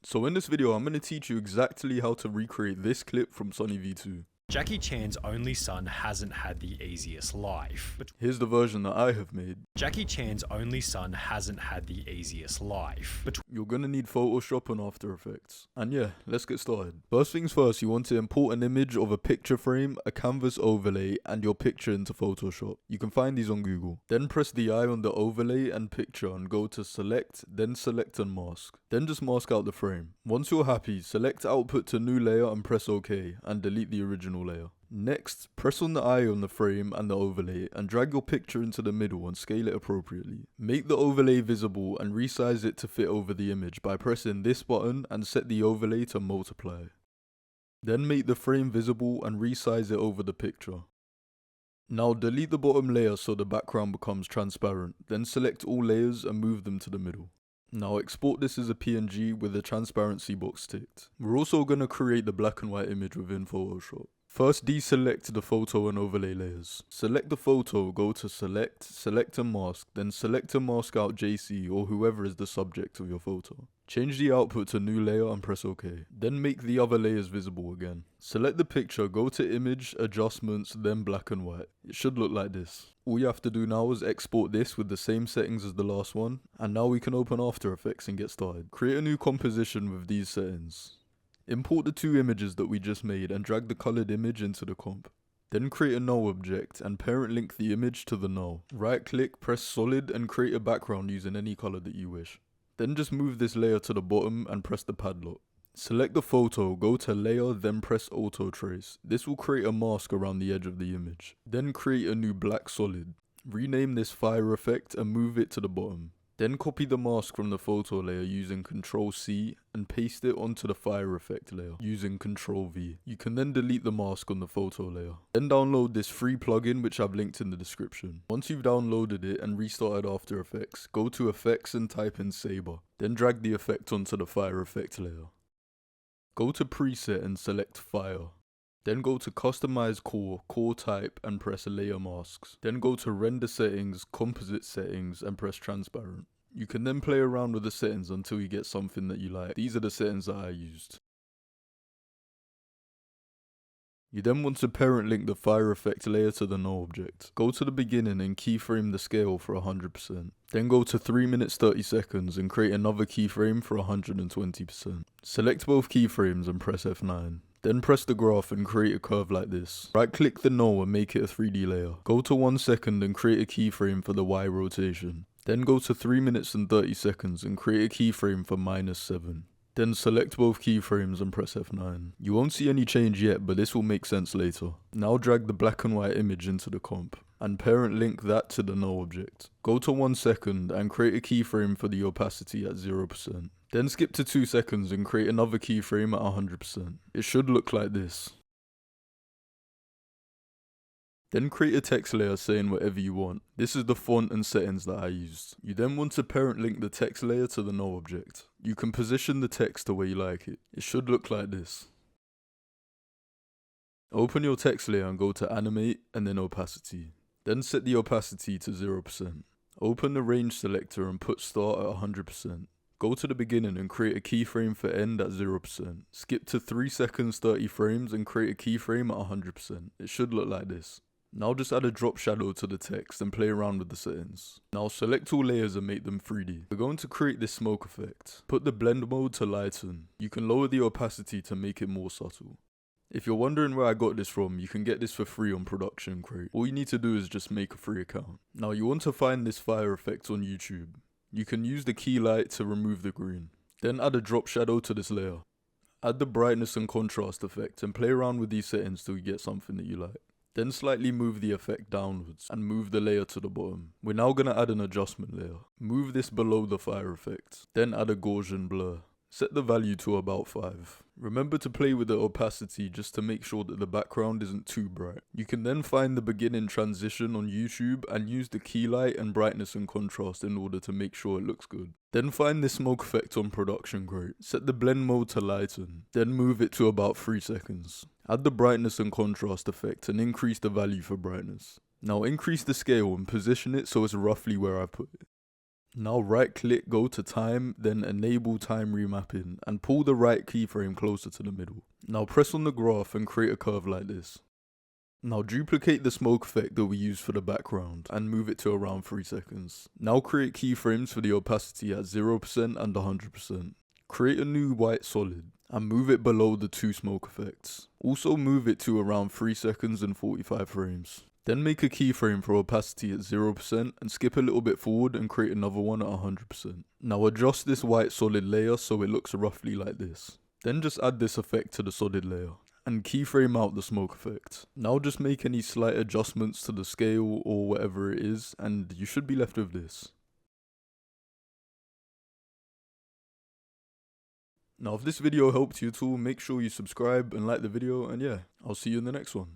So in this video, I'm going to teach you exactly how to recreate this clip from SunnyV2. Jackie Chan's only son hasn't had the easiest life. Here's the version that I have made. Jackie Chan's only son hasn't had the easiest life. You're going to need Photoshop and After Effects. And yeah, let's get started. First things first, you want to import an image of a picture frame, a canvas overlay, and your picture into Photoshop. You can find these on Google. Then press the eye on the overlay and picture and go to select, then select and mask. Then just mask out the frame. Once you're happy, select output to new layer and press OK and delete the original layer. Next, press on the eye on the frame and the overlay and drag your picture into the middle and scale it appropriately. Make the overlay visible and resize it to fit over the image by pressing this button and set the overlay to multiply. Then make the frame visible and resize it over the picture. Now delete the bottom layer so the background becomes transparent, then select all layers and move them to the middle. Now export this as a PNG with the transparency box ticked. We're also going to create the black and white image within Photoshop. First, deselect the photo and overlay layers. Select the photo, go to select, select and mask, then select and mask out JC or whoever is the subject of your photo. Change the output to new layer and press OK. Then make the other layers visible again. Select the picture, go to image, adjustments, then black and white. It should look like this. All you have to do now is export this with the same settings as the last one, and now we can open After Effects and get started. Create a new composition with these settings. Import the two images that we just made and drag the colored image into the comp. Then create a Null Object and parent link the image to the null. Right click, press solid and create a background using any color that you wish. Then just move this layer to the bottom and press the padlock. Select the photo, go to layer, then press auto trace. This will create a mask around the edge of the image. Then create a new black solid. Rename this fire effect and move it to the bottom. Then copy the mask from the photo layer using Ctrl C and paste it onto the fire effect layer using Ctrl V. You can then delete the mask on the photo layer. Then download this free plugin which I've linked in the description. Once you've downloaded it and restarted After Effects, go to Effects and type in Saber. Then drag the effect onto the fire effect layer. Go to Preset and select Fire. Then go to Customize Core Type and press Layer Masks. Then go to Render Settings, Composite Settings and press Transparent. You can then play around with the settings until you get something that you like. These are the settings that I used. You then want to parent link the fire effect layer to the Null Object. Go to the beginning and keyframe the scale for 100%. Then go to 3 minutes 30 seconds and create another keyframe for 120%. Select both keyframes and press F9. Then press the graph and create a curve like this. Right click the null and make it a 3D layer. Go to 1 second and create a keyframe for the Y rotation. Then go to 3 minutes and 30 seconds and create a keyframe for -7. Then select both keyframes and press F9. You won't see any change yet, but this will make sense later. Now drag the black and white image into the comp and parent link that to the Null Object. Go to 1 second and create a keyframe for the opacity at 0%. Then skip to 2 seconds and create another keyframe at 100%. It should look like this. Then create a text layer saying whatever you want. This is the font and settings that I used. You then want to parent link the text layer to the Null Object. You can position the text the way you like it. It should look like this. Open your text layer and go to Animate and then Opacity. Then set the opacity to 0%. Open the range selector and put start at 100%. Go to the beginning and create a keyframe for end at 0%. Skip to 3 seconds 30 frames and create a keyframe at 100%. It should look like this. Now just add a drop shadow to the text and play around with the settings. Now select all layers and make them 3D. We're going to create this smoke effect. Put the blend mode to lighten. You can lower the opacity to make it more subtle. If you're wondering where I got this from, you can get this for free on Production Crate. All you need to do is just make a free account. Now you want to find this fire effect on YouTube. You can use the key light to remove the green. Then add a drop shadow to this layer. Add the brightness and contrast effect and play around with these settings till you get something that you like. Then slightly move the effect downwards and move the layer to the bottom. We're now going to add an adjustment layer. Move this below the fire effect. Then add a Gaussian blur. Set the value to about 5. Remember to play with the opacity just to make sure that the background isn't too bright. You can then find the beginning transition on YouTube and use the key light and brightness and contrast in order to make sure it looks good. Then find the smoke effect on Production Crate. Set the blend mode to lighten. Then move it to about 3 seconds. Add the brightness and contrast effect and increase the value for brightness. Now increase the scale and position it so it's roughly where I put it. Now right click, go to time, then enable time remapping, and pull the right keyframe closer to the middle. Now press on the graph and create a curve like this. Now duplicate the smoke effect that we used for the background and move it to around 3 seconds. Now create keyframes for the opacity at 0% and 100%. Create a new white solid and move it below the 2 smoke effects. Also move it to around 3 seconds and 45 frames. Then make a keyframe for opacity at 0% and skip a little bit forward and create another one at 100%. Now adjust this white solid layer so it looks roughly like this. Then just add this effect to the solid layer and keyframe out the smoke effect. Now just make any slight adjustments to the scale or whatever it is and you should be left with this. Now if this video helped you at all, make sure you subscribe and like the video, and yeah, I'll see you in the next one.